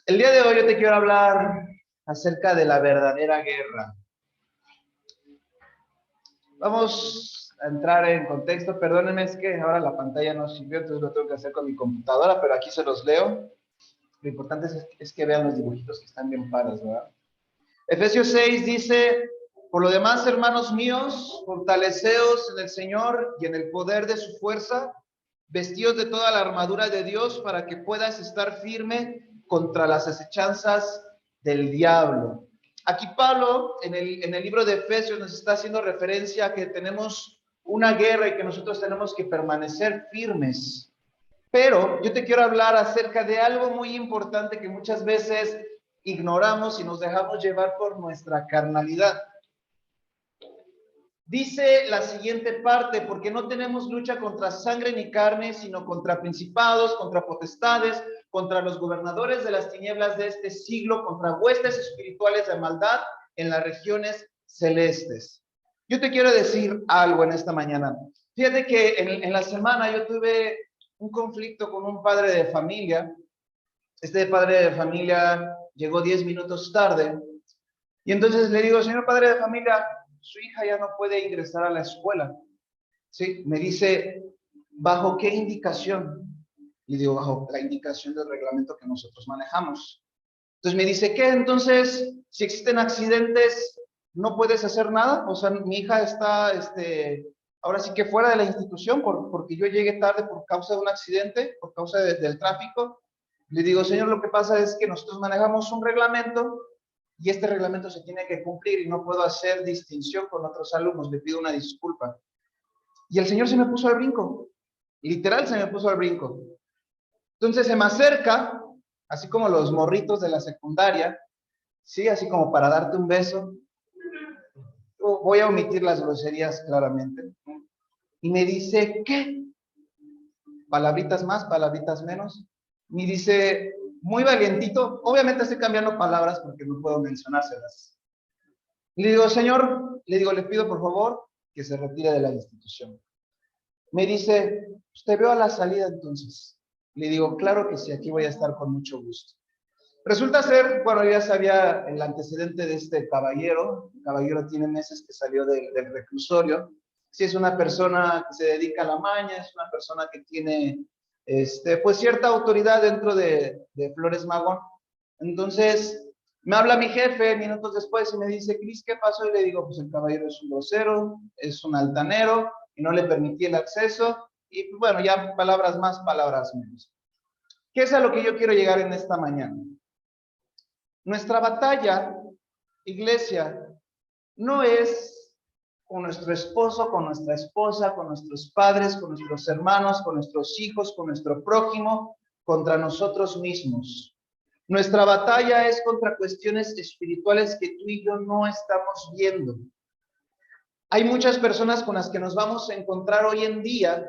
El día de hoy yo te quiero hablar acerca de la verdadera guerra. Vamos a entrar en contexto. Perdónenme, es que ahora la pantalla no sirvió, entonces lo tengo que hacer con mi computadora, pero aquí se los leo. Lo importante es que vean los dibujitos que están bien paros, ¿verdad? Efesios 6 dice: por lo demás, hermanos míos, fortaleceos en el Señor y en el poder de su fuerza, vestidos de toda la armadura de Dios para que puedas estar firme contra las acechanzas del diablo. Aquí Pablo, en el libro de Efesios, nos está haciendo referencia a que tenemos una guerra y que nosotros tenemos que permanecer firmes. Pero yo te quiero hablar acerca de algo muy importante que muchas veces ignoramos y nos dejamos llevar por nuestra carnalidad. Dice la siguiente parte: porque no tenemos lucha contra sangre ni carne, sino contra principados, contra potestades, contra los gobernadores de las tinieblas de este siglo, contra huestes espirituales de maldad en las regiones celestes. Yo te quiero decir algo en esta mañana. Fíjate que en la semana yo tuve un conflicto con un padre de familia. Este padre de familia llegó 10 minutos tarde. Y entonces le digo: señor padre de familia, su hija ya no puede ingresar a la escuela. Sí, me dice: ¿bajo qué indicación? Y digo: bajo la indicación del reglamento que nosotros manejamos. Entonces me dice: ¿qué? Entonces, si existen accidentes, ¿no puedes hacer nada? O sea, mi hija está, ahora sí que fuera de la institución porque yo llegué tarde por causa de un accidente, por causa del tráfico. Le digo: señor, lo que pasa es que nosotros manejamos un reglamento y este reglamento se tiene que cumplir y no puedo hacer distinción con otros alumnos, le pido una disculpa. Y el señor se me puso al brinco, literal se me puso al brinco. Entonces se me acerca, así como los morritos de la secundaria, sí, así como para darte un beso. Voy a omitir las groserías claramente. Y me dice: ¿qué? Palabritas más, palabritas menos. Me dice, muy valientito, obviamente estoy cambiando palabras porque no puedo mencionárselas. Le digo: señor, le pido por favor que se retire de la institución. Me dice: te veo a la salida entonces. Le digo: claro que sí, aquí voy a estar con mucho gusto. Resulta ser, bueno, ya sabía el antecedente de este caballero. El caballero tiene meses que salió del reclusorio. Sí, es una persona que se dedica a la maña, es una persona que tiene, pues cierta autoridad dentro de Flores Magón. Entonces, me habla mi jefe minutos después y me dice: Cris, ¿qué pasó? Y le digo: pues el caballero es un grosero, es un altanero y no le permití el acceso. Y pues, bueno, ya palabras más, palabras menos. ¿Qué es a lo que yo quiero llegar en esta mañana? Nuestra batalla, iglesia, no es con nuestro esposo, con nuestra esposa, con nuestros padres, con nuestros hermanos, con nuestros hijos, con nuestro prójimo, contra nosotros mismos. Nuestra batalla es contra cuestiones espirituales que tú y yo no estamos viendo. Hay muchas personas con las que nos vamos a encontrar hoy en día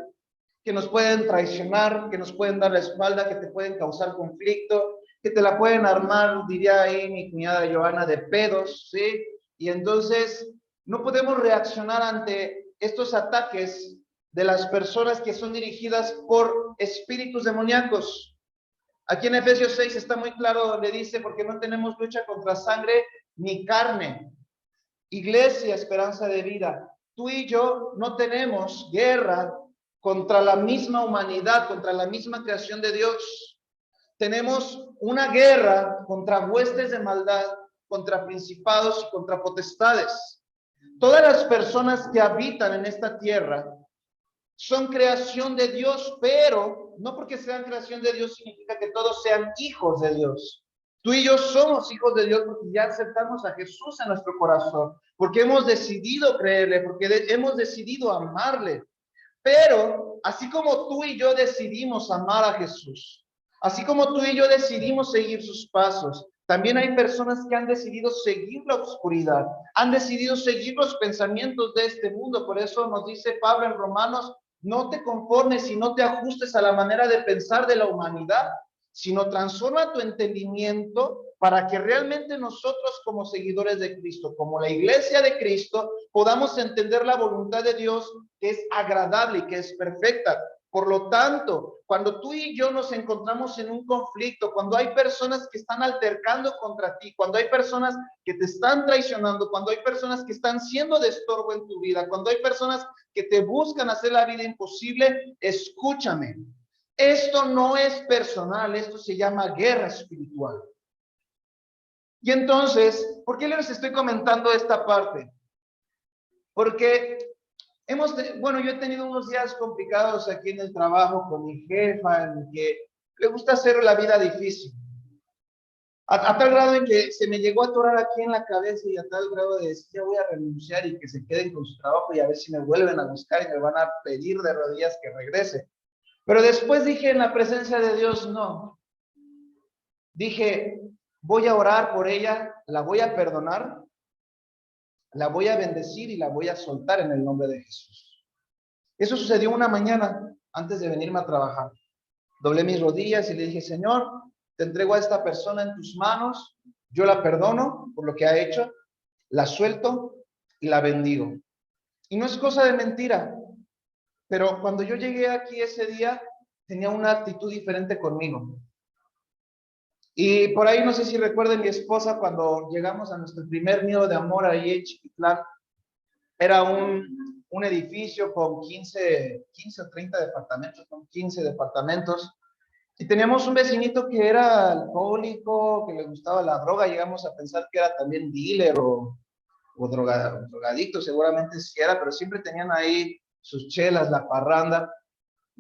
que nos pueden traicionar, que nos pueden dar la espalda, que te pueden causar conflicto, que te la pueden armar, diría ahí mi cuñada Joana, de pedos, ¿sí? Y entonces no podemos reaccionar ante estos ataques de las personas que son dirigidas por espíritus demoníacos. Aquí en Efesios 6 está muy claro, le dice: porque no tenemos lucha contra sangre ni carne. Iglesia, esperanza de vida, tú y yo no tenemos guerra contra la misma humanidad, contra la misma creación de Dios. Tenemos una guerra contra huestes de maldad, contra principados y contra potestades. Todas las personas que habitan en esta tierra son creación de Dios, pero no porque sean creación de Dios significa que todos sean hijos de Dios. Tú y yo somos hijos de Dios porque ya aceptamos a Jesús en nuestro corazón, porque hemos decidido creerle, porque hemos decidido amarle. Pero así como tú y yo decidimos amar a Jesús, así como tú y yo decidimos seguir sus pasos, también hay personas que han decidido seguir la oscuridad, han decidido seguir los pensamientos de este mundo. Por eso nos dice Pablo en Romanos: no te conformes y no te ajustes a la manera de pensar de la humanidad, sino transforma tu entendimiento para que realmente nosotros, como seguidores de Cristo, como la iglesia de Cristo, podamos entender la voluntad de Dios, que es agradable y que es perfecta. Por lo tanto, cuando tú y yo nos encontramos en un conflicto, cuando hay personas que están altercando contra ti, cuando hay personas que te están traicionando, cuando hay personas que están siendo de estorbo en tu vida, cuando hay personas que te buscan hacer la vida imposible, escúchame. Esto no es personal, esto se llama guerra espiritual. Y entonces, ¿por qué les estoy comentando esta parte? Porque bueno, yo he tenido unos días complicados aquí en el trabajo con mi jefa, en que le gusta hacer la vida difícil. A tal grado en que se me llegó a atorar aquí en la cabeza y a tal grado de decir, ya voy a renunciar y que se queden con su trabajo y a ver si me vuelven a buscar y me van a pedir de rodillas que regrese. Pero después dije en la presencia de Dios, no. Dije, voy a orar por ella, la voy a perdonar, la voy a bendecir y la voy a soltar en el nombre de Jesús. Eso sucedió una mañana antes de venirme a trabajar. Doblé mis rodillas y le dije, Señor, te entrego a esta persona en tus manos, yo la perdono por lo que ha hecho, la suelto y la bendigo. Y no es cosa de mentira, pero cuando yo llegué aquí ese día, tenía una actitud diferente conmigo. Y por ahí no sé si recuerden mi esposa cuando llegamos a nuestro primer nido de amor ahí en Chiquitlán, era un edificio con 15 o 30 departamentos, con 15 departamentos. Y teníamos un vecinito que era alcohólico, que le gustaba la droga, llegamos a pensar que era también dealer o drogadicto, seguramente sí era, pero siempre tenían ahí sus chelas, la parranda.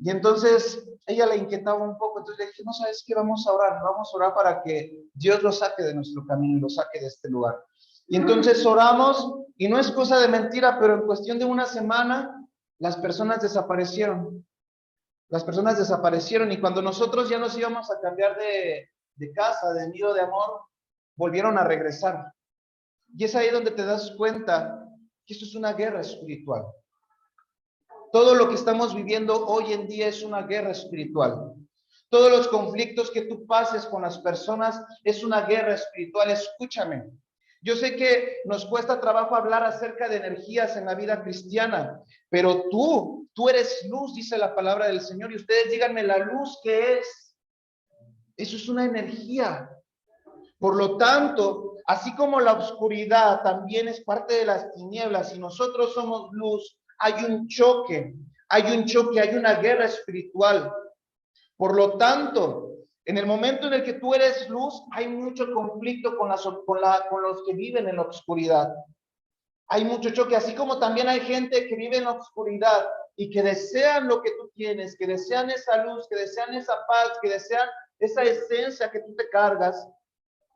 Y entonces ella le inquietaba un poco, entonces le dije, no sabes qué, vamos a orar para que Dios lo saque de nuestro camino y lo saque de este lugar. Y entonces oramos, y no es cosa de mentira, pero en cuestión de una semana, las personas desaparecieron. Las personas desaparecieron, y cuando nosotros ya nos íbamos a cambiar de casa, de nido de amor, volvieron a regresar. Y es ahí donde te das cuenta que esto es una guerra espiritual. Todo lo que estamos viviendo hoy en día es una guerra espiritual. Todos los conflictos que tú pases con las personas es una guerra espiritual. Escúchame. Yo sé que nos cuesta trabajo hablar acerca de energías en la vida cristiana, pero tú eres luz, dice la palabra del Señor, y ustedes díganme la luz que es. Eso es una energía. Por lo tanto, así como la oscuridad también es parte de las tinieblas y nosotros somos luz, hay un choque, hay una guerra espiritual. Por lo tanto, en el momento en el que tú eres luz, hay mucho conflicto con los que viven en la oscuridad. Hay mucho choque, así como también hay gente que vive en la oscuridad y que desean lo que tú tienes, que desean esa luz, que desean esa paz, que desean esa esencia que tú te cargas.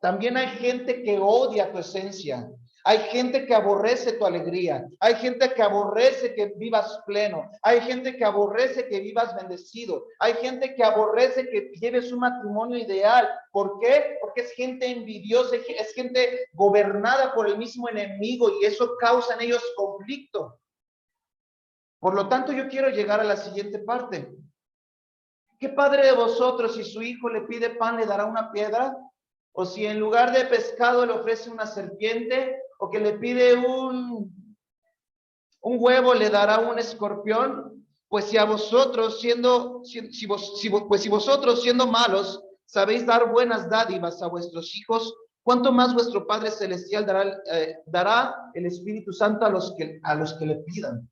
También hay gente que odia tu esencia. Hay gente que aborrece tu alegría. Hay gente que aborrece que vivas pleno. Hay gente que aborrece que vivas bendecido. Hay gente que aborrece que lleves un matrimonio ideal. ¿Por qué? Porque es gente envidiosa, es gente gobernada por el mismo enemigo y eso causa en ellos conflicto. Por lo tanto, yo quiero llegar a la siguiente parte. ¿Qué padre de vosotros, si su hijo le pide pan, le dará una piedra? O si en lugar de pescado le ofrece una serpiente, o que le pide un huevo, le dará un escorpión. Pues si a vosotros si vosotros siendo malos sabéis dar buenas dádivas a vuestros hijos, ¿cuánto más vuestro Padre Celestial dará el Espíritu Santo a los que le pidan?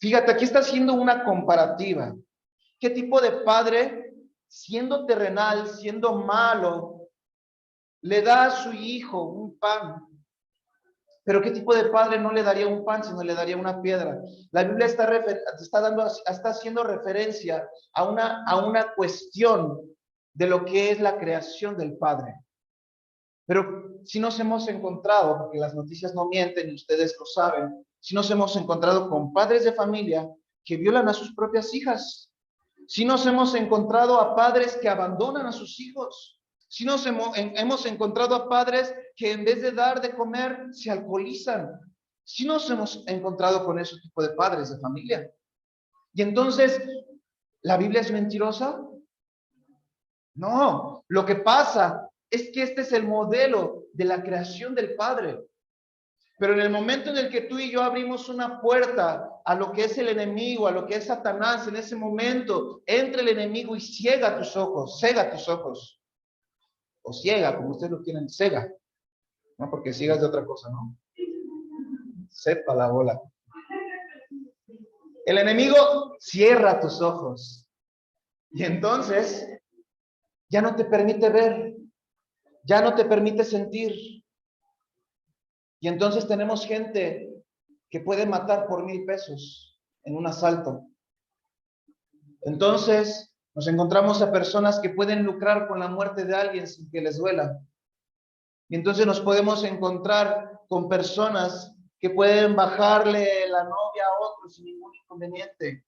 Fíjate, aquí está haciendo una comparativa. ¿Qué tipo de padre, siendo terrenal, siendo malo, le da a su hijo un pan? Pero ¿qué tipo de padre no le daría un pan, sino le daría una piedra? La Biblia está haciendo referencia a una cuestión de lo que es la creación del Padre. Pero si nos hemos encontrado, porque las noticias no mienten y ustedes lo saben, si nos hemos encontrado con padres de familia que violan a sus propias hijas. Si nos hemos encontrado a padres que abandonan a sus hijos. Si nos hemos encontrado a padres que en vez de dar de comer se alcoholizan. Si nos hemos encontrado con ese tipo de padres de familia. Y entonces, ¿la Biblia es mentirosa? No, lo que pasa es que este es el modelo de la creación del Padre. Pero en el momento en el que tú y yo abrimos una puerta a lo que es el enemigo, a lo que es Satanás, en ese momento entra el enemigo y cega tus ojos, o ciega, como ustedes lo quieren, cega, no porque ciegas de otra cosa, ¿no? Sepa la bola. El enemigo cierra tus ojos y entonces ya no te permite ver, ya no te permite sentir. Y entonces tenemos gente que puede matar por 1,000 pesos en un asalto. Entonces nos encontramos a personas que pueden lucrar con la muerte de alguien sin que les duela. Y entonces nos podemos encontrar con personas que pueden bajarle la novia a otro sin ningún inconveniente.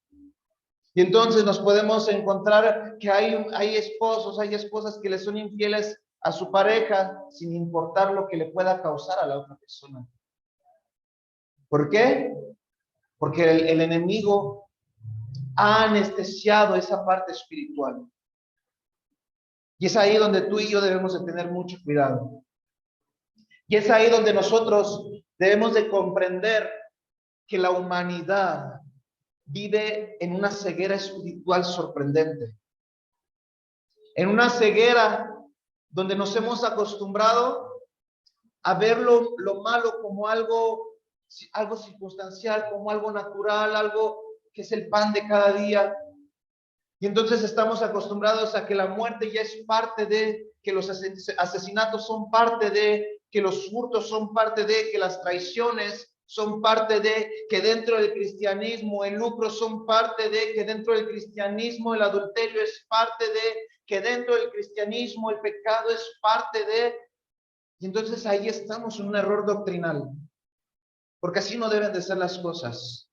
Y entonces nos podemos encontrar que hay esposos, hay esposas que le son infieles a su pareja sin importar lo que le pueda causar a la otra persona. ¿Por qué? Porque el enemigo ha anestesiado esa parte espiritual. Y es ahí donde tú y yo debemos de tener mucho cuidado. Y es ahí donde nosotros debemos de comprender que la humanidad vive en una ceguera espiritual sorprendente. En una ceguera donde nos hemos acostumbrado a ver lo malo como algo circunstancial, como algo natural, algo que es el pan de cada día. Y entonces estamos acostumbrados a que la muerte ya es parte de, que los asesinatos son parte de, que los hurtos son parte de, que las traiciones son parte de, que dentro del cristianismo el lucro son parte de, que dentro del cristianismo el adulterio es parte de, que dentro del cristianismo el pecado es parte de. Y entonces ahí estamos en un error doctrinal, porque así no deben de ser las cosas.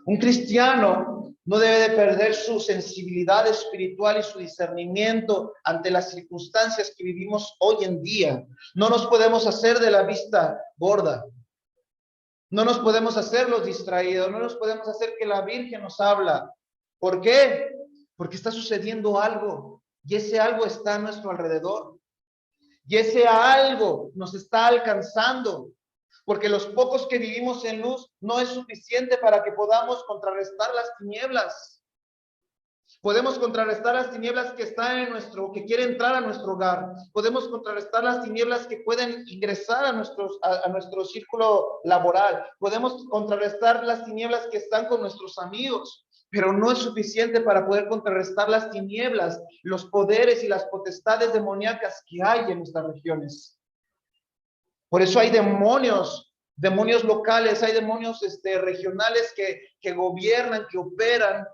Un cristiano no debe de perder su sensibilidad espiritual y su discernimiento ante las circunstancias que vivimos hoy en día. No nos podemos hacer de la vista gorda. No nos podemos hacer los distraídos. No nos podemos hacer que la Virgen nos habla. ¿Por qué? Porque está sucediendo algo y ese algo está a nuestro alrededor. Y ese algo nos está alcanzando. Porque los pocos que vivimos en luz no es suficiente para que podamos contrarrestar las tinieblas. Podemos contrarrestar las tinieblas que están en que quieren entrar a nuestro hogar. Podemos contrarrestar las tinieblas que pueden ingresar a nuestro círculo laboral. Podemos contrarrestar las tinieblas que están con nuestros amigos. Pero no es suficiente para poder contrarrestar las tinieblas, los poderes y las potestades demoníacas que hay en nuestras regiones. Por eso hay demonios locales, hay demonios regionales que gobiernan, que operan.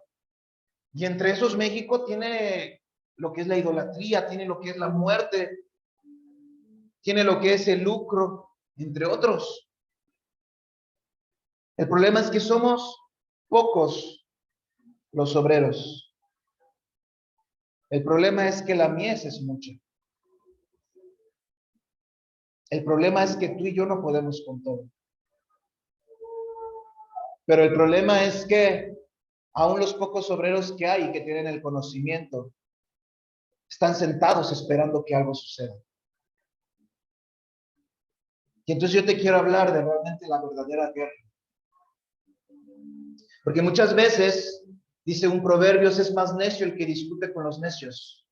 Y entre esos México tiene lo que es la idolatría, tiene lo que es la muerte, tiene lo que es el lucro, entre otros. El problema es que somos pocos los obreros. El problema es que la mies es mucha. El problema es que tú y yo no podemos con todo. Pero el problema es que aún los pocos obreros que hay que tienen el conocimiento están sentados esperando que algo suceda. Y entonces yo te quiero hablar de realmente la verdadera guerra. Porque muchas veces, dice un proverbio, es más necio el que discute con los necios.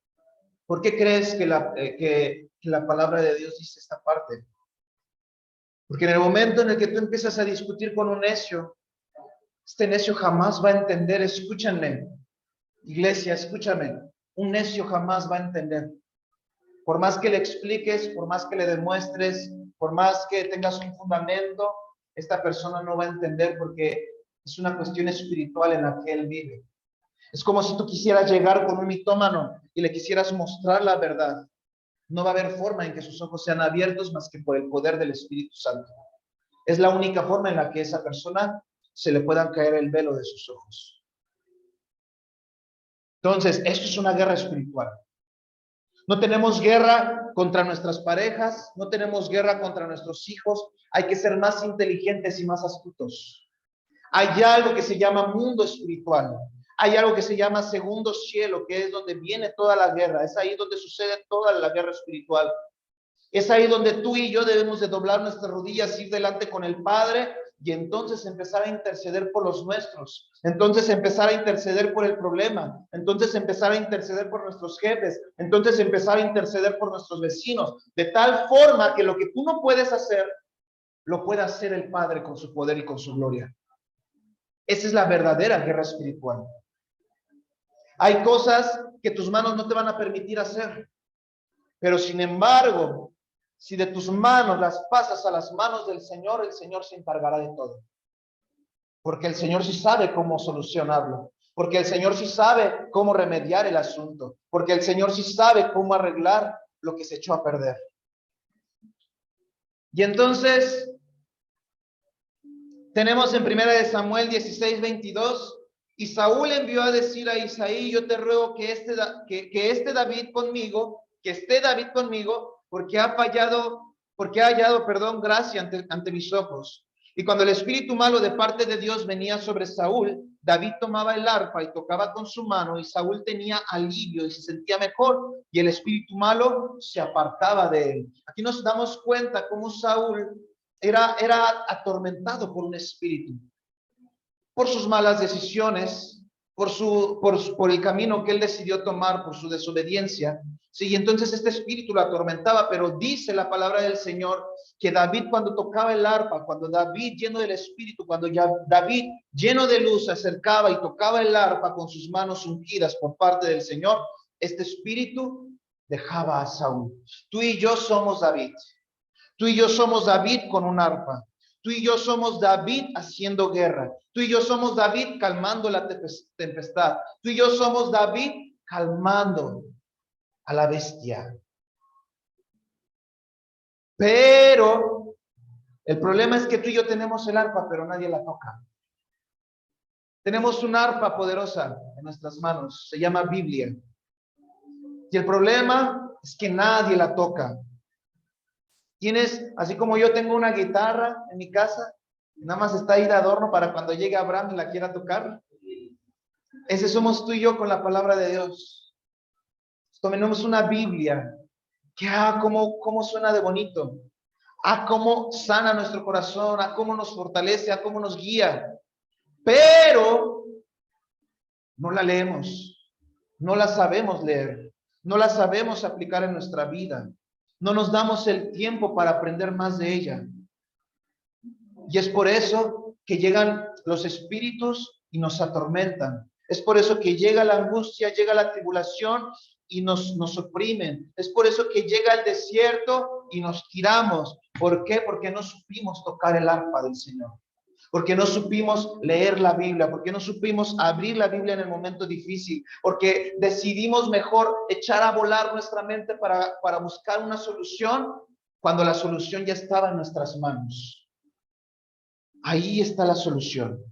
¿Por qué crees que la palabra de Dios dice esta parte? Porque en el momento en el que tú empiezas a discutir con un necio, este necio jamás va a entender. Escúchenme, iglesia, escúchame. Un necio jamás va a entender. Por más que le expliques, por más que le demuestres, por más que tengas un fundamento, esta persona no va a entender porque es una cuestión espiritual en la que él vive. Es como si tú quisieras llegar con un mitómano y le quisieras mostrar la verdad. No va a haber forma en que sus ojos sean abiertos más que por el poder del Espíritu Santo. Es la única forma en la que a esa persona se le pueda caer el velo de sus ojos. Entonces, esto es una guerra espiritual. No tenemos guerra contra nuestras parejas, no tenemos guerra contra nuestros hijos. Hay que ser más inteligentes y más astutos. Hay algo que se llama mundo espiritual. Hay algo que se llama segundo cielo, que es donde viene toda la guerra. Es ahí donde sucede toda la guerra espiritual. Es ahí donde tú y yo debemos de doblar nuestras rodillas, ir delante con el Padre y entonces empezar a interceder por los nuestros. Entonces empezar a interceder por el problema. Entonces empezar a interceder por nuestros jefes. Entonces empezar a interceder por nuestros vecinos. De tal forma que lo que tú no puedes hacer, lo pueda hacer el Padre con su poder y con su gloria. Esa es la verdadera guerra espiritual. Hay cosas que tus manos no te van a permitir hacer. Pero sin embargo, si de tus manos las pasas a las manos del Señor, el Señor se encargará de todo. Porque el Señor sí sabe cómo solucionarlo. Porque el Señor sí sabe cómo remediar el asunto. Porque el Señor sí sabe cómo arreglar lo que se echó a perder. Y entonces, tenemos en 1 Samuel 16:22, y Saúl envió a decir a Isaí, yo te ruego que esté David conmigo, que esté David conmigo, porque ha hallado, gracia ante mis ojos. Y cuando el espíritu malo de parte de Dios venía sobre Saúl, David tomaba el arpa y tocaba con su mano, y Saúl tenía alivio y se sentía mejor, y el espíritu malo se apartaba de él. Aquí nos damos cuenta cómo Saúl era atormentado por un espíritu, por sus malas decisiones, por el camino que él decidió tomar, por su desobediencia. Sí, entonces este espíritu lo atormentaba, pero dice la palabra del Señor que David, cuando tocaba el arpa, cuando David lleno del espíritu, cuando ya David lleno de luz se acercaba y tocaba el arpa con sus manos ungidas por parte del Señor, este espíritu dejaba a Saúl. Tú y yo somos David. Tú y yo somos David con un arpa. Tú y yo somos David haciendo guerra. Tú y yo somos David calmando la tempestad. Tú y yo somos David calmando a la bestia. Pero el problema es que tú y yo tenemos el arpa, pero nadie la toca. Tenemos un arpa poderosa en nuestras manos. Se llama Biblia. Y el problema es que nadie la toca. Tienes, así como yo tengo una guitarra en mi casa, nada más está ahí de adorno para cuando llegue Abraham y la quiera tocar. Ese somos tú y yo con la palabra de Dios. Tomemos una Biblia que, cómo suena de bonito. Cómo sana nuestro corazón, cómo nos fortalece, cómo nos guía. Pero no la leemos, no la sabemos leer, no la sabemos aplicar en nuestra vida. No nos damos el tiempo para aprender más de ella. Y es por eso que llegan los espíritus y nos atormentan. Es por eso que llega la angustia, llega la tribulación y nos oprimen. Es por eso que llega el desierto y nos tiramos. ¿Por qué? Porque no supimos tocar el arpa del Señor. Porque no supimos leer la Biblia, porque no supimos abrir la Biblia en el momento difícil, porque decidimos mejor echar a volar nuestra mente para buscar una solución cuando la solución ya estaba en nuestras manos. Ahí está la solución.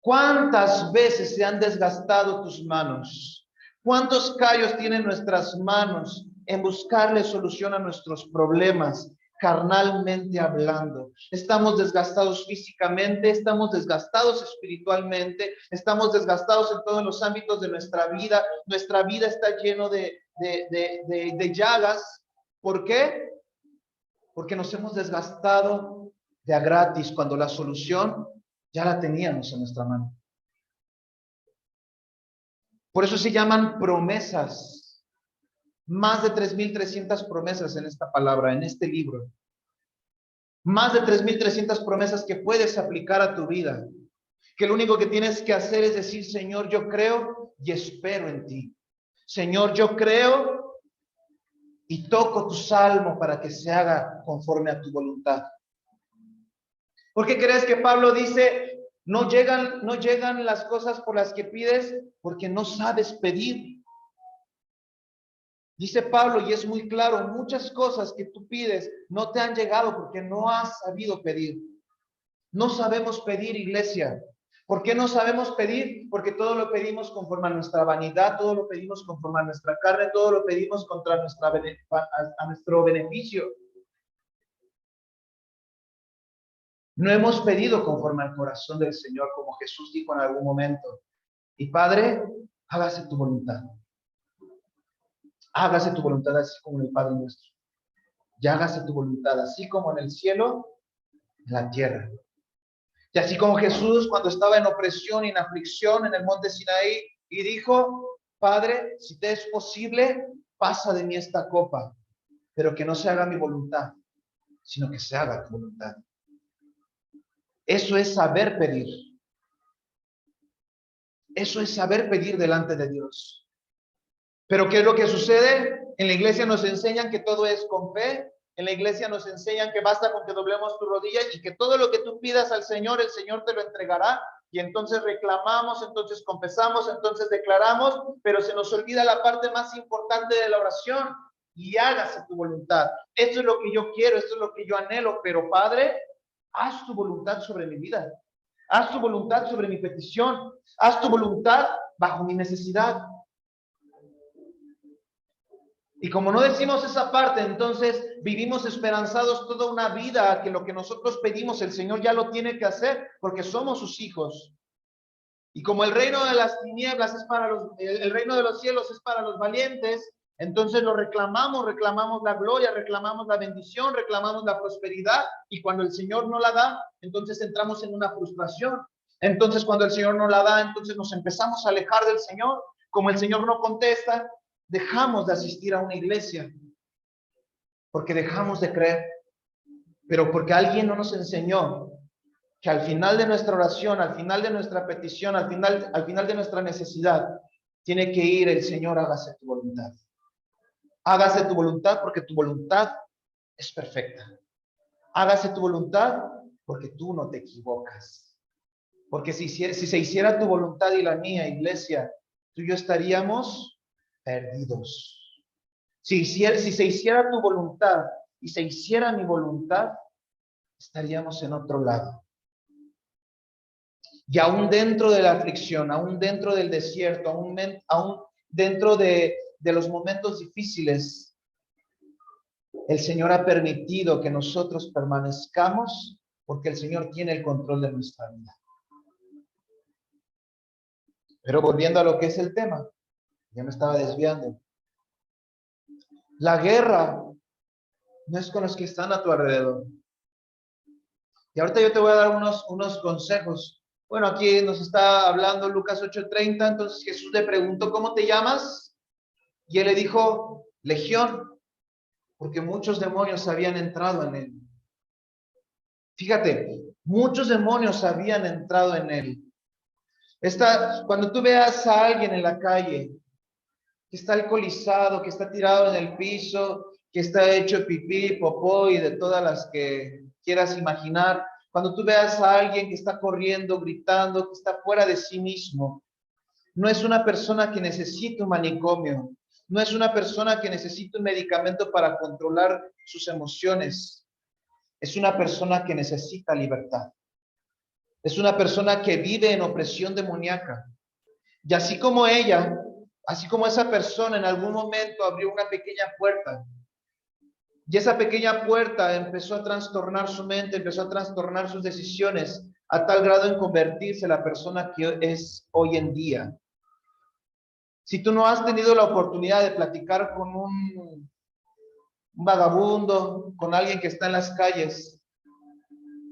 ¿Cuántas veces se han desgastado tus manos? ¿Cuántos callos tienen nuestras manos en buscarle solución a nuestros problemas, carnalmente hablando? Estamos desgastados físicamente, estamos desgastados espiritualmente, estamos desgastados en todos los ámbitos de nuestra vida. Nuestra vida está lleno de llagas. ¿Por qué? Porque nos hemos desgastado de a gratis cuando la solución ya la teníamos en nuestra mano. Por eso se llaman promesas. Más de 3,300 promesas en esta palabra, en este libro. Más de 3,300 promesas que puedes aplicar a tu vida. Que lo único que tienes que hacer es decir, Señor, yo creo y espero en ti. Señor, yo creo y toco tu salmo para que se haga conforme a tu voluntad. ¿Por qué crees que Pablo dice, no llegan las cosas por las que pides porque no sabes pedir? Dice Pablo, y es muy claro, muchas cosas que tú pides no te han llegado porque no has sabido pedir. No sabemos pedir, iglesia. ¿Por qué no sabemos pedir? Porque todo lo pedimos conforme a nuestra vanidad, todo lo pedimos conforme a nuestra carne, todo lo pedimos contra a nuestro beneficio. No hemos pedido conforme al corazón del Señor, como Jesús dijo en algún momento. Y Padre, hágase tu voluntad. hágase tu voluntad así como en el Padre nuestro. Y hágase tu voluntad así como en el cielo, en la tierra. Y así como Jesús cuando estaba en opresión y en aflicción en el monte Sinaí y dijo, Padre, si te es posible, pasa de mí esta copa, pero que no se haga mi voluntad, sino que se haga tu voluntad. Eso es saber pedir. Eso es saber pedir delante de Dios. Pero ¿qué es lo que sucede? En la iglesia nos enseñan que todo es con fe. En la iglesia nos enseñan que basta con que doblemos tu rodilla y que todo lo que tú pidas al Señor, el Señor te lo entregará. Y entonces reclamamos, entonces confesamos, entonces declaramos, pero se nos olvida la parte más importante de la oración. Y hágase tu voluntad. Esto es lo que yo quiero, esto es lo que yo anhelo, pero Padre, haz tu voluntad sobre mi vida. Haz tu voluntad sobre mi petición. Haz tu voluntad bajo mi necesidad. Y como no decimos esa parte, entonces vivimos esperanzados toda una vida que lo que nosotros pedimos el Señor ya lo tiene que hacer porque somos sus hijos. Y como el reino de las tinieblas es para el reino de los cielos es para los valientes, entonces lo reclamamos la gloria, reclamamos la bendición, reclamamos la prosperidad, y cuando el Señor no la da, entonces entramos en una frustración. Entonces cuando el Señor no la da, entonces nos empezamos a alejar del Señor. Como el Señor no contesta, dejamos de asistir a una iglesia, porque dejamos de creer, pero porque alguien no nos enseñó que al final de nuestra oración, al final de nuestra petición, al final de nuestra necesidad, tiene que ir el Señor, hágase tu voluntad. Hágase tu voluntad porque tu voluntad es perfecta. Hágase tu voluntad porque tú no te equivocas. Porque si se hiciera tu voluntad y la mía, iglesia, tú y yo estaríamos perdidos. Si se hiciera tu voluntad y se hiciera mi voluntad, estaríamos en otro lado. Y aún dentro de la aflicción, aún dentro del desierto, aún dentro de los momentos difíciles, el Señor ha permitido que nosotros permanezcamos porque el Señor tiene el control de nuestra vida. Pero volviendo a lo que es el tema, ya me estaba desviando. La guerra no es con los que están a tu alrededor. Y ahorita yo te voy a dar unos consejos. Bueno, aquí nos está hablando Lucas 8:30, entonces Jesús le preguntó, ¿cómo te llamas? Y él le dijo, Legión, porque muchos demonios habían entrado en él. Fíjate, muchos demonios habían entrado en él. Cuando tú veas a alguien en la calle que está alcoholizado, que está tirado en el piso, que está hecho pipí, popó y de todas las que quieras imaginar, cuando tú veas a alguien que está corriendo, gritando, que está fuera de sí mismo, no es una persona que necesita un manicomio, no es una persona que necesita un medicamento para controlar sus emociones, es una persona que necesita libertad. Es una persona que vive en opresión demoníaca. Y así como esa persona en algún momento abrió una pequeña puerta, y esa pequeña puerta empezó a trastornar su mente, empezó a trastornar sus decisiones, a tal grado en convertirse en la persona que es hoy en día. Si tú no has tenido la oportunidad de platicar con un vagabundo, con alguien que está en las calles,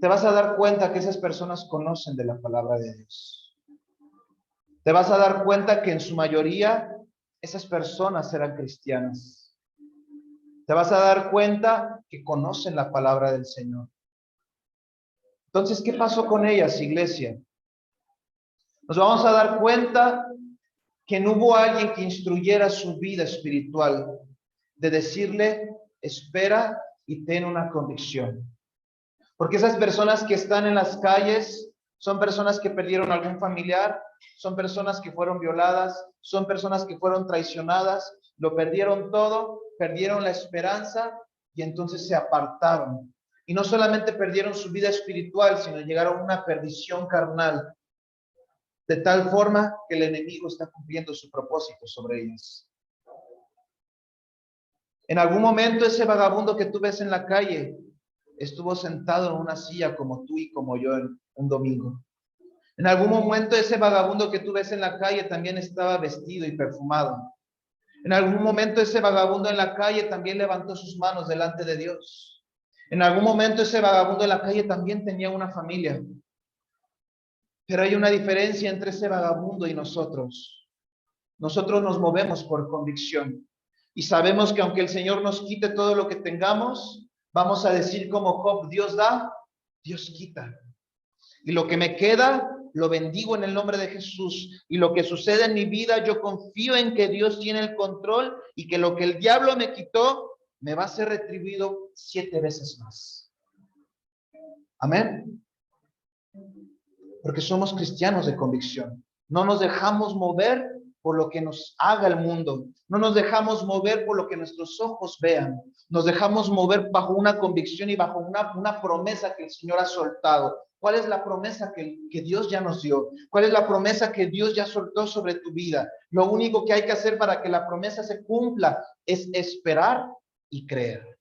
te vas a dar cuenta que esas personas conocen de la palabra de Dios. Te vas a dar cuenta que en su mayoría esas personas eran cristianas. Te vas a dar cuenta que conocen la palabra del Señor. Entonces, ¿qué pasó con ellas, iglesia? Nos vamos a dar cuenta que no hubo alguien que instruyera su vida espiritual, de decirle, espera y ten una convicción. Porque esas personas que están en las calles son personas que perdieron algún familiar, son personas que fueron violadas, son personas que fueron traicionadas, lo perdieron todo, perdieron la esperanza y entonces se apartaron. Y no solamente perdieron su vida espiritual, sino llegaron a una perdición carnal, de tal forma que el enemigo está cumpliendo su propósito sobre ellas. En algún momento ese vagabundo que tú ves en la calle estuvo sentado en una silla como tú y como yo en un domingo. En algún momento ese vagabundo que tú ves en la calle también estaba vestido y perfumado. En algún momento ese vagabundo en la calle también levantó sus manos delante de Dios. En algún momento ese vagabundo en la calle también tenía una familia. Pero hay una diferencia entre ese vagabundo y nosotros. Nosotros nos movemos por convicción y sabemos que aunque el Señor nos quite todo lo que tengamos, vamos a decir como Job, Dios da, Dios quita. Y lo que me queda, lo bendigo en el nombre de Jesús. Y lo que sucede en mi vida, yo confío en que Dios tiene el control y que lo que el diablo me quitó, me va a ser retribuido 7 veces más. Amén. Porque somos cristianos de convicción. No nos dejamos mover por lo que nos haga el mundo. No nos dejamos mover por lo que nuestros ojos vean. Nos dejamos mover bajo una convicción y bajo una promesa que el Señor ha soltado. ¿Cuál es la promesa que Dios ya nos dio? ¿Cuál es la promesa que Dios ya soltó sobre tu vida? Lo único que hay que hacer para que la promesa se cumpla es esperar y creer.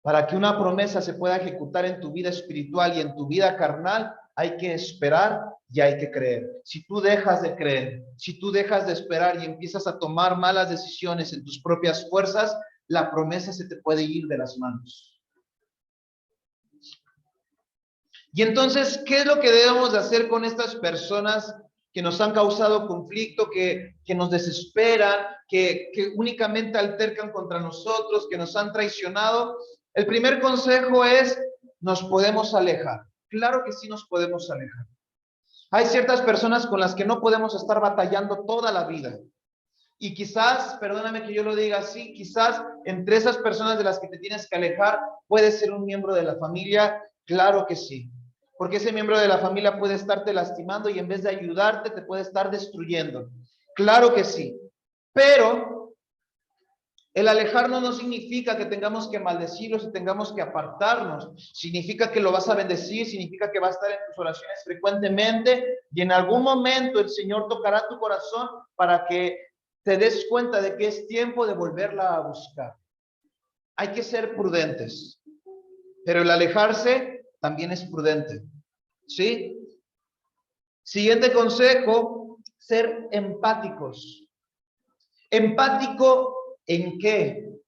Para que una promesa se pueda ejecutar en tu vida espiritual y en tu vida carnal, hay que esperar y hay que creer. Si tú dejas de creer, si tú dejas de esperar y empiezas a tomar malas decisiones en tus propias fuerzas, la promesa se te puede ir de las manos. Y entonces, ¿qué es lo que debemos de hacer con estas personas que nos han causado conflicto, que nos desesperan, que únicamente altercan contra nosotros, que nos han traicionado? El primer consejo es, nos podemos alejar. Claro que sí nos podemos alejar. Hay ciertas personas con las que no podemos estar batallando toda la vida. Y quizás, perdóname que yo lo diga así, quizás entre esas personas de las que te tienes que alejar, puede ser un miembro de la familia. Claro que sí. Porque ese miembro de la familia puede estarte lastimando y en vez de ayudarte te puede estar destruyendo. Claro que sí. Pero el alejarnos no significa que tengamos que maldecirlos y tengamos que apartarnos. Significa que lo vas a bendecir, significa que va a estar en tus oraciones frecuentemente y en algún momento el Señor tocará tu corazón para que te des cuenta de que es tiempo de volverla a buscar. Hay que ser prudentes, pero el alejarse también es prudente. ¿Sí? Siguiente consejo, ser empáticos. ¿Empático en qué?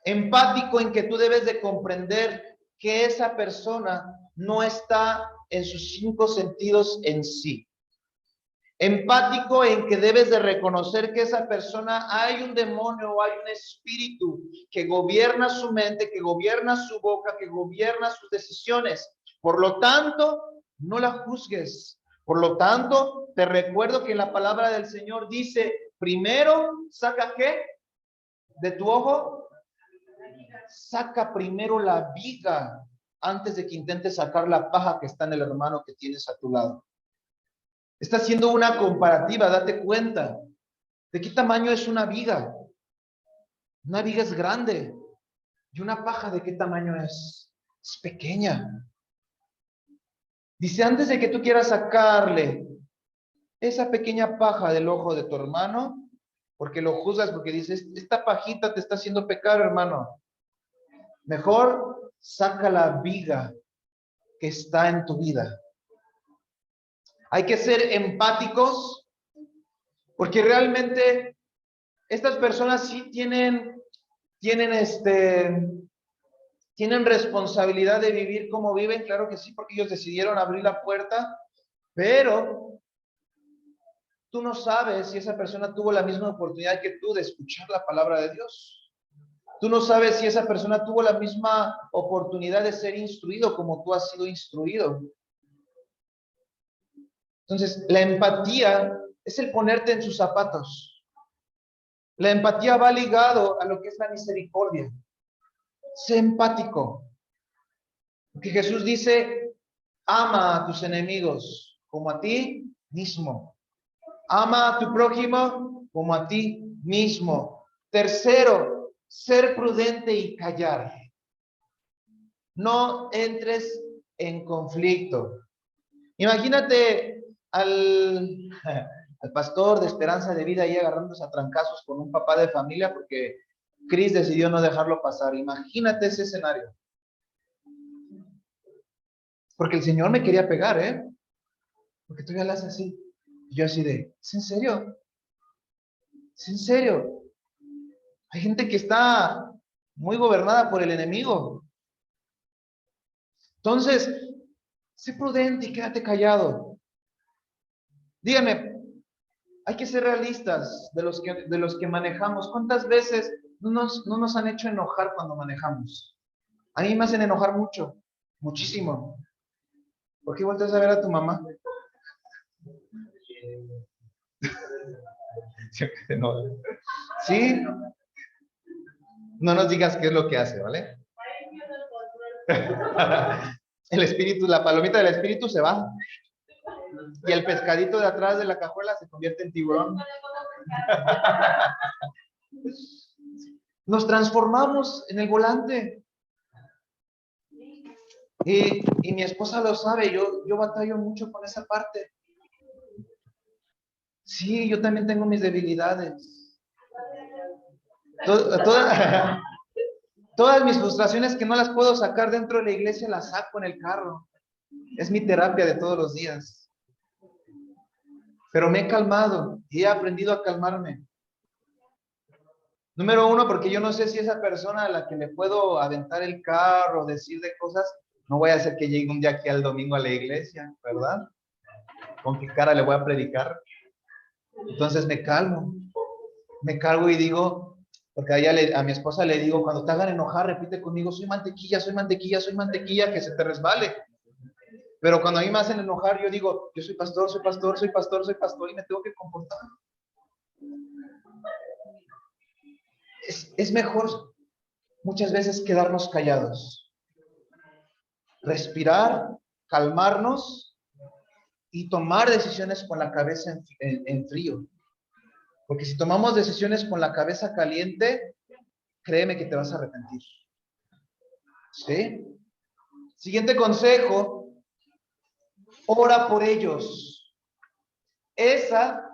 Empático en que tú debes de comprender que esa persona no está en sus 5 sentidos en sí. Empático en que debes de reconocer que esa persona hay un demonio o hay un espíritu que gobierna su mente, que gobierna su boca, que gobierna sus decisiones. Por lo tanto, no la juzgues. Por lo tanto, te recuerdo que la palabra del Señor dice, primero, ¿saca qué? De tu ojo, saca primero la viga antes de que intentes sacar la paja que está en el hermano que tienes a tu lado. Está haciendo una comparativa, date cuenta. ¿De qué tamaño es una viga? Una viga es grande. ¿Y una paja de qué tamaño es? Es pequeña. Dice, antes de que tú quieras sacarle esa pequeña paja del ojo de tu hermano, porque lo juzgas, porque dices, esta pajita te está haciendo pecar, hermano. Mejor saca la viga que está en tu vida. Hay que ser empáticos, porque realmente estas personas sí tienen responsabilidad de vivir como viven, claro que sí, porque ellos decidieron abrir la puerta, pero tú no sabes si esa persona tuvo la misma oportunidad que tú de escuchar la palabra de Dios. Tú no sabes si esa persona tuvo la misma oportunidad de ser instruido como tú has sido instruido. Entonces, la empatía es el ponerte en sus zapatos. La empatía va ligado a lo que es la misericordia. Sé empático. Porque Jesús dice, ama a tus enemigos como a ti mismo. Ama a tu prójimo como a ti mismo. Tercero, ser prudente y callar. No entres en conflicto. Imagínate al pastor de Esperanza de Vida ahí agarrándose a trancazos con un papá de familia porque Cris decidió no dejarlo pasar. Imagínate ese escenario. Porque el Señor me quería pegar, porque tú ya lo haces así. Y yo así de, ¿es en serio? ¿Es en serio? Hay gente que está muy gobernada por el enemigo. Entonces, sé prudente y quédate callado. Dígame, hay que ser realistas de los que manejamos. ¿Cuántas veces no nos han hecho enojar cuando manejamos? A mí me hacen enojar mucho, muchísimo. ¿Por qué volteas a ver a tu mamá? ¿Sí? No nos digas qué es lo que hace, ¿vale? El espíritu, la palomita del espíritu se va. Y el pescadito de atrás de la cajuela se convierte en tiburón. Nos transformamos en el volante. Y mi esposa lo sabe, yo batallo mucho con esa parte. Sí, yo también tengo mis debilidades. Todas mis frustraciones que no las puedo sacar dentro de la iglesia, las saco en el carro. Es mi terapia de todos los días. Pero me he calmado y he aprendido a calmarme. Número uno, porque yo no sé si esa persona a la que le puedo aventar el carro, decir de cosas, no voy a hacer que llegue un día aquí al domingo a la iglesia, ¿verdad? ¿Con qué cara le voy a predicar? Entonces me calmo y digo, porque a mi esposa le digo, cuando te hagan enojar, repite conmigo, soy mantequilla, soy mantequilla, soy mantequilla, que se te resbale. Pero cuando a mí me hacen enojar, yo digo, yo soy pastor, soy pastor, soy pastor, soy pastor y me tengo que comportar. Es mejor muchas veces quedarnos callados, respirar, calmarnos y tomar decisiones con la cabeza en frío. Porque si tomamos decisiones con la cabeza caliente, créeme que te vas a arrepentir. ¿Sí? Siguiente consejo, ora por ellos. Esa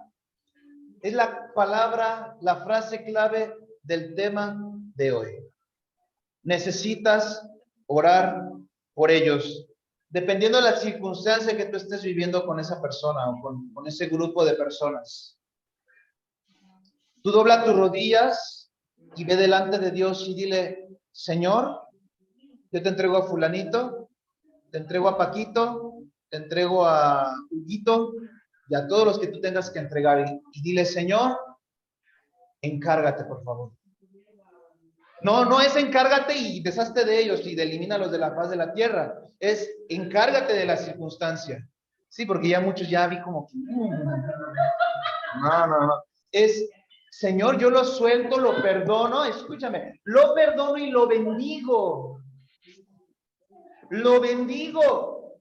es la palabra, la frase clave del tema de hoy. Necesitas orar por ellos. Dependiendo de la circunstancia que tú estés viviendo con esa persona o con ese grupo de personas. Tú dobla tus rodillas y ve delante de Dios y dile, Señor, yo te entrego a fulanito, te entrego a Paquito, te entrego a Huguito y a todos los que tú tengas que entregar. Y dile, Señor, encárgate, por favor. No es encárgate y deshazte de ellos y elimínalos de la faz de la tierra. Es encárgate de la circunstancia. Sí, porque ya muchos ya vi como que... No. Es, Señor, yo lo suelto, lo perdono, escúchame, lo perdono y lo bendigo. Lo bendigo.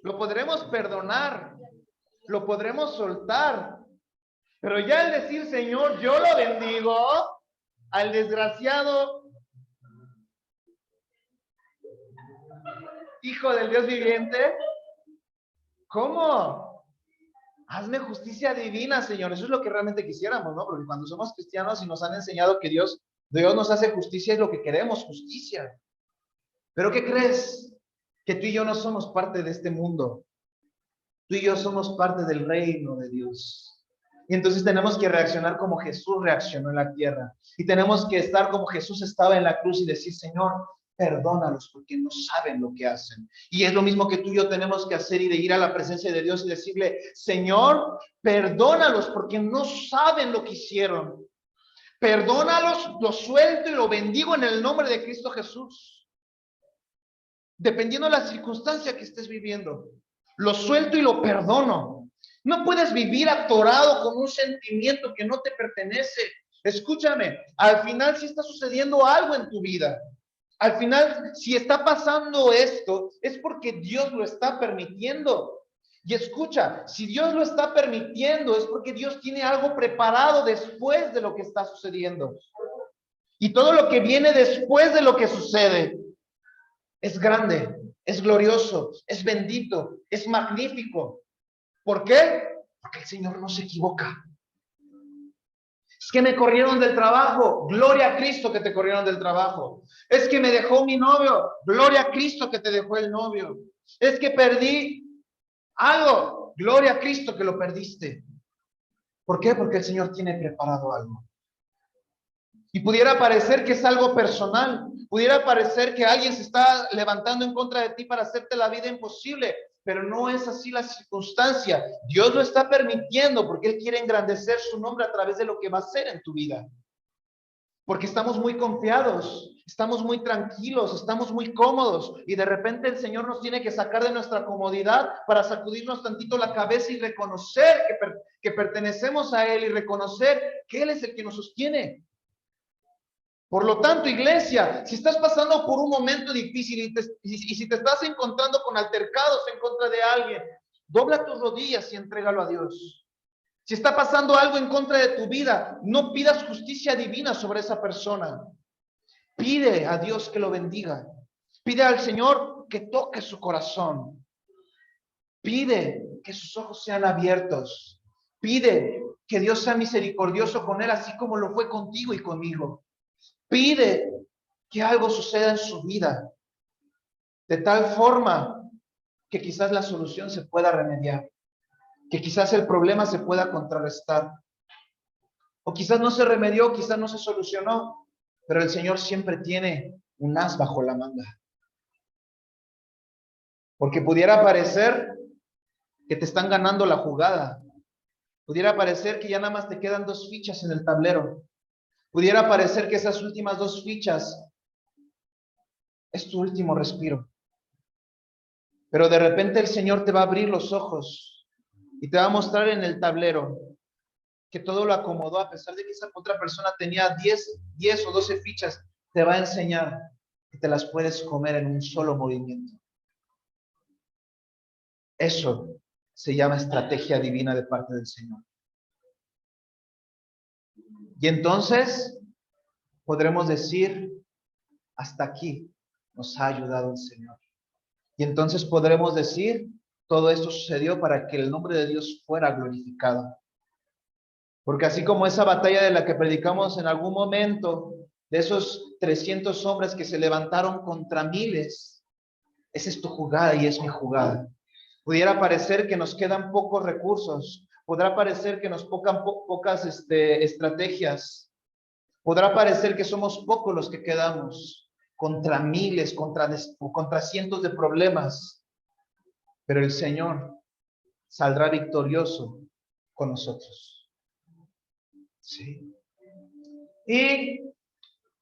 Lo podremos perdonar, lo podremos soltar. Pero ya al decir, Señor, yo lo bendigo, al desgraciado hijo del Dios viviente, ¿cómo? Hazme justicia divina, Señor. Eso es lo que realmente quisiéramos, ¿no? Porque cuando somos cristianos y nos han enseñado que Dios nos hace justicia, es lo que queremos, justicia. ¿Pero qué crees? Que tú y yo no somos parte de este mundo. Tú y yo somos parte del reino de Dios. Y entonces tenemos que reaccionar como Jesús reaccionó en la tierra. Y tenemos que estar como Jesús estaba en la cruz y decir, Señor, perdónalos porque no saben lo que hacen. Y es lo mismo que tú y yo tenemos que hacer y de ir a la presencia de Dios y decirle, Señor, perdónalos porque no saben lo que hicieron. Perdónalos, los suelto y lo bendigo en el nombre de Cristo Jesús. Dependiendo de la circunstancia que estés viviendo, lo suelto y lo perdono. No puedes vivir atorado con un sentimiento que no te pertenece. Escúchame, al final sí está sucediendo algo en tu vida. Al final, si está pasando esto, es porque Dios lo está permitiendo. Y escucha, si Dios lo está permitiendo, es porque Dios tiene algo preparado después de lo que está sucediendo. Y todo lo que viene después de lo que sucede es grande, es glorioso, es bendito, es magnífico. ¿Por qué? Porque el Señor no se equivoca. Es que me corrieron del trabajo, gloria a Cristo que te corrieron del trabajo. Es que me dejó mi novio, gloria a Cristo que te dejó el novio. Es que perdí algo, gloria a Cristo que lo perdiste. ¿Por qué? Porque el Señor tiene preparado algo. Y pudiera parecer que es algo personal, pudiera parecer que alguien se está levantando en contra de ti para hacerte la vida imposible, pero no es así la circunstancia. Dios lo está permitiendo porque Él quiere engrandecer su nombre a través de lo que va a hacer en tu vida. Porque estamos muy confiados, estamos muy tranquilos, estamos muy cómodos y de repente el Señor nos tiene que sacar de nuestra comodidad para sacudirnos tantito la cabeza y reconocer que pertenecemos a Él y reconocer que Él es el que nos sostiene. Por lo tanto, iglesia, si estás pasando por un momento difícil y si te estás encontrando con altercados en contra de alguien, dobla tus rodillas y entrégalo a Dios. Si está pasando algo en contra de tu vida, no pidas justicia divina sobre esa persona. Pide a Dios que lo bendiga. Pide al Señor que toque su corazón. Pide que sus ojos sean abiertos. Pide que Dios sea misericordioso con él, así como lo fue contigo y conmigo. Pide que algo suceda en su vida, de tal forma que quizás la solución se pueda remediar, que quizás el problema se pueda contrarrestar, o quizás no se remedió, quizás no se solucionó, pero el Señor siempre tiene un as bajo la manga. Porque pudiera parecer que te están ganando la jugada, pudiera parecer que ya nada más te quedan 2 fichas en el tablero, pudiera parecer que esas últimas 2 fichas es tu último respiro. Pero de repente el Señor te va a abrir los ojos y te va a mostrar en el tablero que todo lo acomodó a pesar de que esa otra persona tenía 10 o 12 fichas. Te va a enseñar que te las puedes comer en un solo movimiento. Eso se llama estrategia divina de parte del Señor. Y entonces podremos decir, hasta aquí nos ha ayudado el Señor. Y entonces podremos decir, todo esto sucedió para que el nombre de Dios fuera glorificado. Porque así como esa batalla de la que predicamos en algún momento, de esos 300 hombres que se levantaron contra miles, esa es tu jugada y es mi jugada. Pudiera parecer que nos quedan pocos recursos, podrá parecer que nos pocas estrategias, podrá parecer que somos pocos los que quedamos contra miles, contra cientos de problemas, pero el Señor saldrá victorioso con nosotros. Sí. Y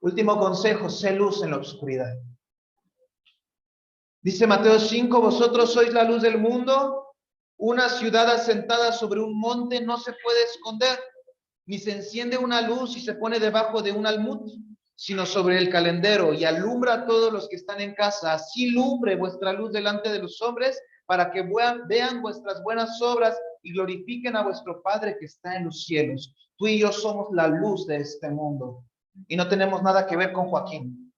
último consejo, sé luz en la oscuridad. Dice Mateo 5, vosotros sois la luz del mundo. Una ciudad asentada sobre un monte no se puede esconder, ni se enciende una luz y se pone debajo de un almud, sino sobre el calendero y alumbra a todos los que están en casa. Así lumbre vuestra luz delante de los hombres, para que vean vuestras buenas obras y glorifiquen a vuestro Padre que está en los cielos. Tú y yo somos la luz de este mundo y no tenemos nada que ver con Joaquín.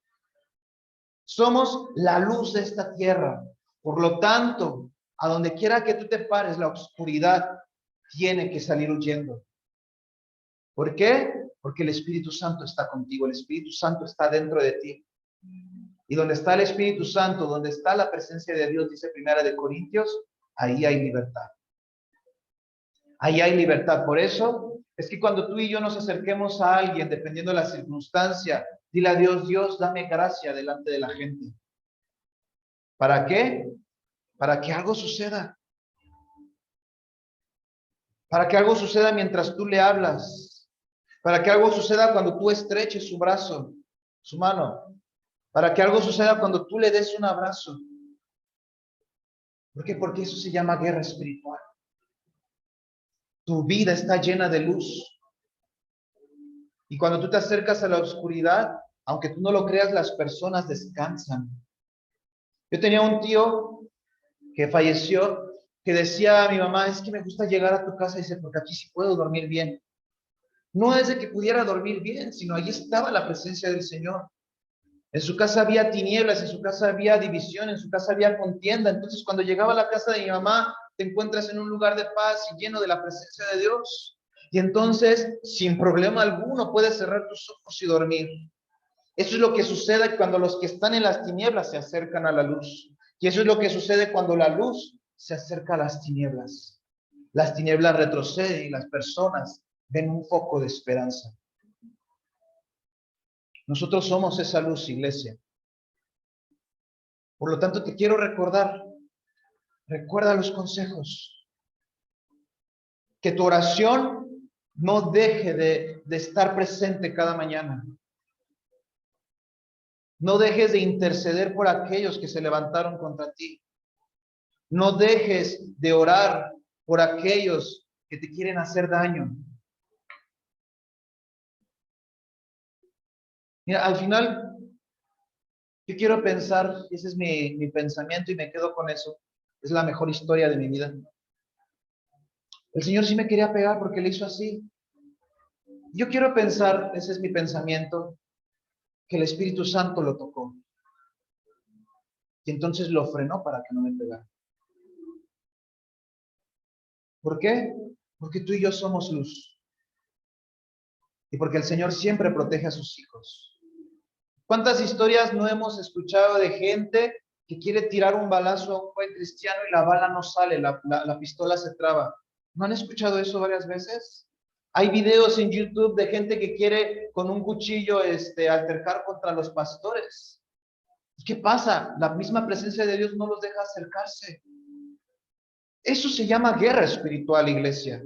Somos la luz de esta tierra. Por lo tanto, a donde quiera que tú te pares, la oscuridad tiene que salir huyendo. ¿Por qué? Porque el Espíritu Santo está contigo, el Espíritu Santo está dentro de ti. Y donde está el Espíritu Santo, donde está la presencia de Dios, dice Primera de Corintios, ahí hay libertad. Ahí hay libertad. Por eso es que cuando tú y yo nos acerquemos a alguien, dependiendo de la circunstancia, dile a Dios, Dios, dame gracia delante de la gente. ¿Para qué? Para que algo suceda. Para que algo suceda mientras tú le hablas. Para que algo suceda cuando tú estreches su brazo, su mano. Para que algo suceda cuando tú le des un abrazo. ¿Por qué? Porque eso se llama guerra espiritual. Tu vida está llena de luz. Y cuando tú te acercas a la oscuridad, aunque tú no lo creas, las personas descansan. Yo tenía un tío que falleció, que decía a mi mamá, es que me gusta llegar a tu casa, y dice, porque aquí sí puedo dormir bien. No es de que pudiera dormir bien, sino allí estaba la presencia del Señor. En su casa había tinieblas, en su casa había división, en su casa había contienda. Entonces, cuando llegaba a la casa de mi mamá, te encuentras en un lugar de paz y lleno de la presencia de Dios. Y entonces, sin problema alguno, puedes cerrar tus ojos y dormir. Eso es lo que sucede cuando los que están en las tinieblas se acercan a la luz. Y eso es lo que sucede cuando la luz se acerca a las tinieblas. Las tinieblas retroceden y las personas ven un foco de esperanza. Nosotros somos esa luz, iglesia. Por lo tanto, te quiero recordar, recuerda los consejos. Que tu oración no deje de estar presente cada mañana. No dejes de interceder por aquellos que se levantaron contra ti. No dejes de orar por aquellos que te quieren hacer daño. Mira, al final, yo quiero pensar, ese es mi pensamiento y me quedo con eso. Es la mejor historia de mi vida. El Señor sí me quería pegar porque le hizo así. Yo quiero pensar, ese es mi pensamiento, que el Espíritu Santo lo tocó. Y entonces lo frenó para que no me pegara. ¿Por qué? Porque tú y yo somos luz. Y porque el Señor siempre protege a sus hijos. ¿Cuántas historias no hemos escuchado de gente que quiere tirar un balazo a un buen cristiano y la bala no sale, la pistola se traba? ¿No han escuchado eso varias veces? Hay videos en YouTube de gente que quiere con un cuchillo altercar contra los pastores. ¿Qué pasa? La misma presencia de Dios no los deja acercarse. Eso se llama guerra espiritual, iglesia.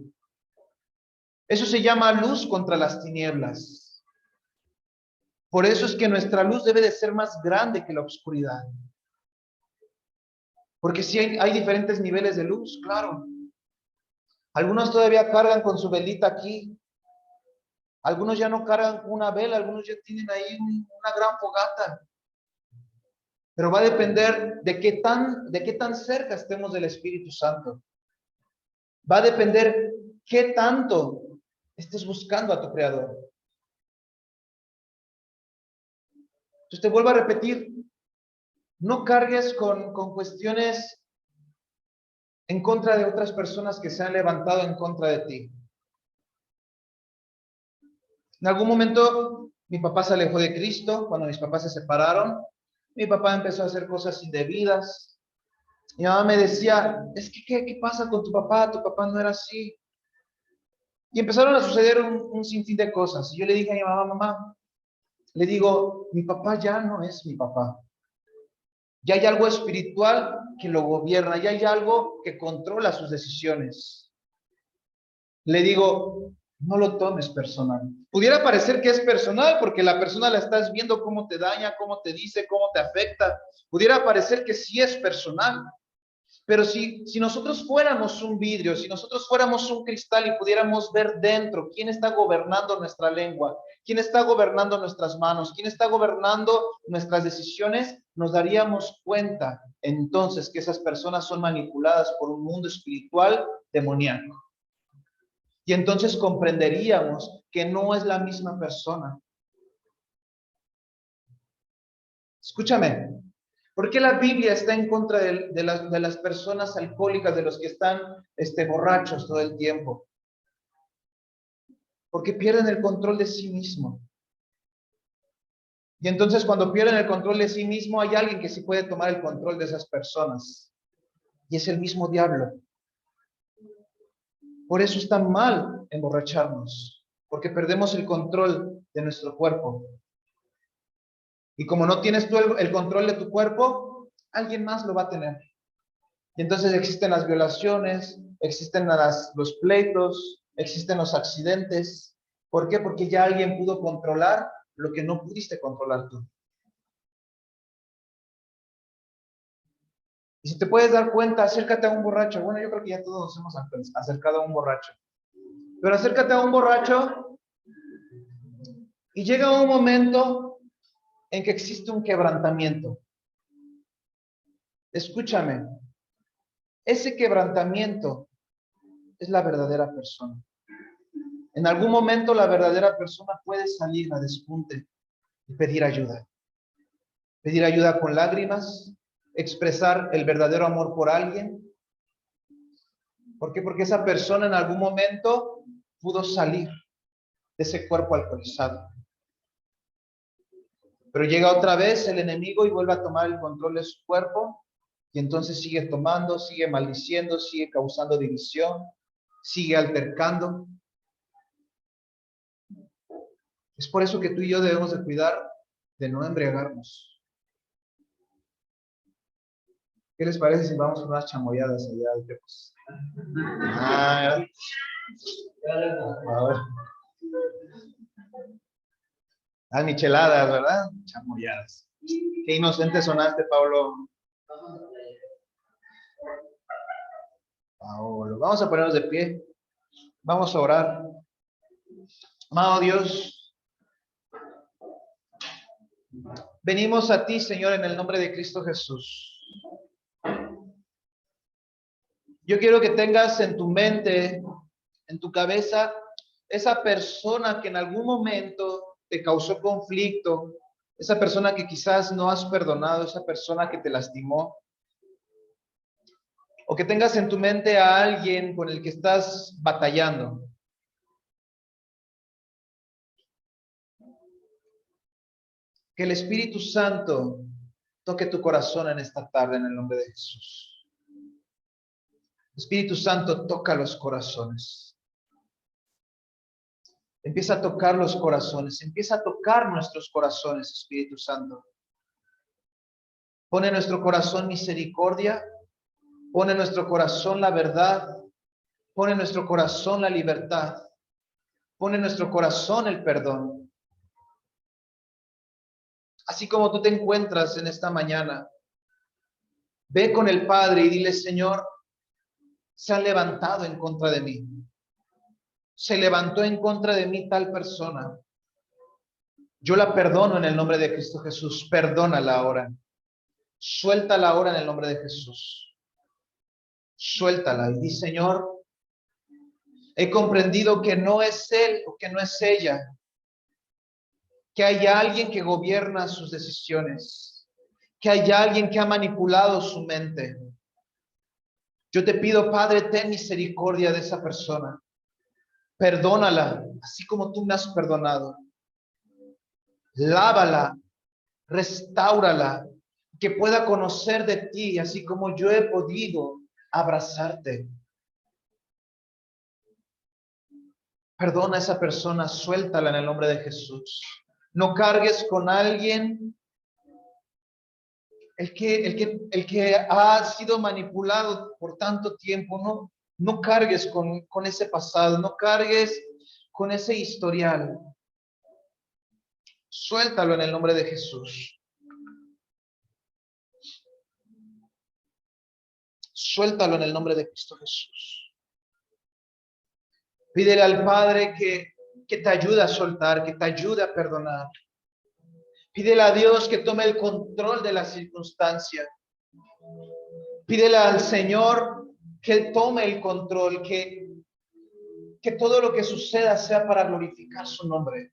Eso se llama luz contra las tinieblas. Por eso es que nuestra luz debe de ser más grande que la oscuridad. Porque sí hay diferentes niveles de luz, claro. Algunos todavía cargan con su velita aquí. Algunos ya no cargan con una vela, algunos ya tienen ahí una gran fogata. Pero va a depender de qué tan cerca estemos del Espíritu Santo. Va a depender qué tanto estés buscando a tu Creador. Entonces te vuelvo a repetir, no cargues con cuestiones en contra de otras personas que se han levantado en contra de ti. En algún momento mi papá se alejó de Cristo, cuando mis papás se separaron, mi papá empezó a hacer cosas indebidas. Mi mamá me decía, es que, ¿qué pasa con tu papá? Tu papá no era así. Y empezaron a suceder un sinfín de cosas. Y yo le dije a mi mamá, le digo, mi papá ya no es mi papá. Ya hay algo espiritual que lo gobierna, ya hay algo que controla sus decisiones. Le digo, no lo tomes personal. Pudiera parecer que es personal porque la persona la estás viendo cómo te daña, cómo te dice, cómo te afecta. Pudiera parecer que sí es personal. Pero si nosotros fuéramos un vidrio, si nosotros fuéramos un cristal y pudiéramos ver dentro quién está gobernando nuestra lengua, quién está gobernando nuestras manos, quién está gobernando nuestras decisiones, nos daríamos cuenta entonces que esas personas son manipuladas por un mundo espiritual demoníaco. Y entonces comprenderíamos que no es la misma persona. Escúchame, ¿por qué la Biblia está en contra de las personas alcohólicas, de los que están borrachos todo el tiempo? Porque pierden el control de sí mismo. Y entonces cuando pierden el control de sí mismo, hay alguien que sí puede tomar el control de esas personas. Y es el mismo diablo. Por eso está mal emborracharnos, porque perdemos el control de nuestro cuerpo. Y como no tienes tú el control de tu cuerpo, alguien más lo va a tener. Y entonces existen las violaciones, existen los pleitos, existen los accidentes. ¿Por qué? Porque ya alguien pudo controlar lo que no pudiste controlar tú. Y si te puedes dar cuenta, acércate a un borracho. Bueno, yo creo que ya todos nos hemos acercado a un borracho. Pero acércate a un borracho y llega un momento en que existe un quebrantamiento. Escúchame, ese quebrantamiento es la verdadera persona. En algún momento la verdadera persona puede salir a despunte y pedir ayuda. Pedir ayuda con lágrimas, expresar el verdadero amor por alguien. ¿Por qué? Porque esa persona en algún momento pudo salir de ese cuerpo alcoholizado. Pero llega otra vez el enemigo y vuelve a tomar el control de su cuerpo y entonces sigue tomando, sigue maldiciendo, sigue causando división, sigue altercando. Es por eso que tú y yo debemos de cuidar de no embriagarnos. ¿Qué les parece si vamos a unas chamoyadas allá de Tepos? A ver. Micheladas, ¿verdad? Chamoyadas. Qué inocente sonaste, Pablo. Pablo, vamos a ponernos de pie. Vamos a orar. Amado Dios, venimos a ti, Señor, en el nombre de Cristo Jesús. Yo quiero que tengas en tu mente, en tu cabeza, esa persona que en algún momento te causó conflicto, esa persona que quizás no has perdonado, esa persona que te lastimó, o que tengas en tu mente a alguien con el que estás batallando. Que el Espíritu Santo toque tu corazón en esta tarde en el nombre de Jesús. Espíritu Santo, toca los corazones. Empieza a tocar los corazones, empieza a tocar nuestros corazones, Espíritu Santo. Pone en nuestro corazón misericordia, pone en nuestro corazón la verdad, pone en nuestro corazón la libertad, pone en nuestro corazón el perdón. Así como tú te encuentras en esta mañana, ve con el Padre y dile: Señor, se han levantado en contra de mí. Se levantó en contra de mí tal persona. Yo la perdono en el nombre de Cristo Jesús. Perdónala ahora. Suéltala ahora en el nombre de Jesús. Suéltala y di: Señor, he comprendido que no es él o que no es ella, que hay alguien que gobierna sus decisiones, que hay alguien que ha manipulado su mente. Yo te pido, Padre, ten misericordia de esa persona. Perdónala, así como tú me has perdonado. Lávala, restáurala, que pueda conocer de ti, así como yo he podido abrazarte. Perdona a esa persona, suéltala en el nombre de Jesús. No cargues con alguien el que ha sido manipulado por tanto tiempo. No cargues con ese pasado, no cargues con ese historial. Suéltalo en el nombre de Jesús. Suéltalo en el nombre de Cristo Jesús. Pídele al Padre que te ayude a soltar, que te ayude a perdonar. Pídele a Dios que tome el control de la circunstancia. Pídele al Señor que Él tome el control, que todo lo que suceda sea para glorificar su nombre.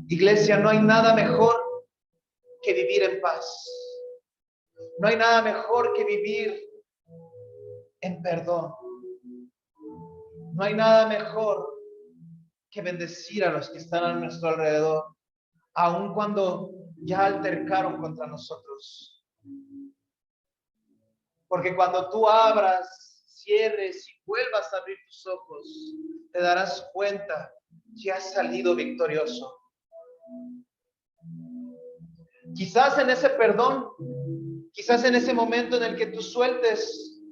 Iglesia, no hay nada mejor que vivir en paz. No hay nada mejor que vivir en perdón. No hay nada mejor que bendecir a los que están a nuestro alrededor, aun cuando ya altercaron contra nosotros. Porque cuando tú abras, cierres y vuelvas a abrir tus ojos, te darás cuenta que has salido victorioso. Quizás en ese perdón, quizás en ese momento en el que tú sueltes,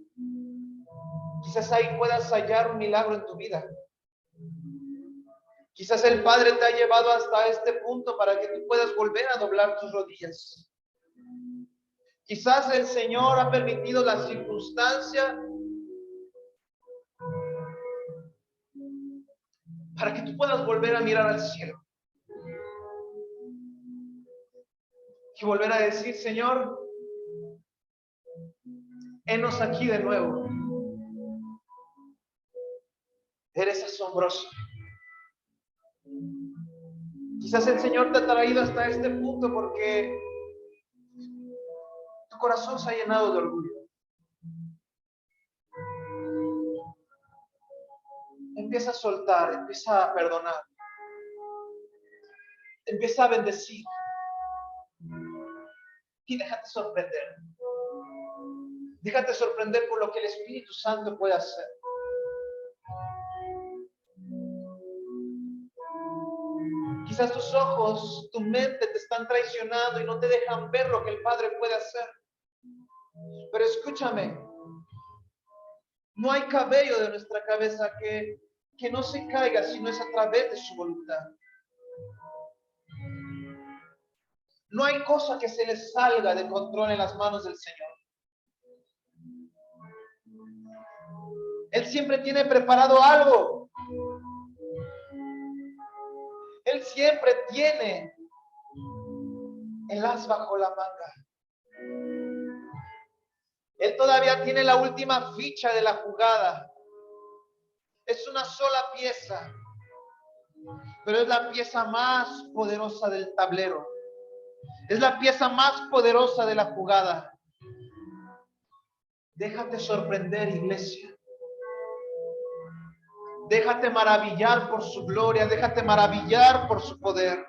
quizás ahí puedas hallar un milagro en tu vida. Quizás el Padre te ha llevado hasta este punto para que tú puedas volver a doblar tus rodillas. Quizás el Señor ha permitido la circunstancia para que tú puedas volver a mirar al cielo y volver a decir: Señor, henos aquí de nuevo. Eres asombroso. Quizás el Señor te ha traído hasta este punto porque tu corazón se ha llenado de orgullo. Empieza a soltar, empieza a perdonar, empieza a bendecir y déjate sorprender. Déjate sorprender por lo que el Espíritu Santo puede hacer. Quizás tus ojos, tu mente te están traicionando y no te dejan ver lo que el Padre puede hacer. Pero escúchame, no hay cabello de nuestra cabeza que no se caiga si no es a través de su voluntad. No hay cosa que se les salga de control en las manos del Señor. Él siempre tiene preparado algo. Él siempre tiene el as bajo la manga. Él todavía tiene la última ficha de la jugada. Es una sola pieza, pero es la pieza más poderosa del tablero. Es la pieza más poderosa de la jugada. Déjate sorprender, iglesia. Déjate maravillar por su gloria, déjate maravillar por su poder.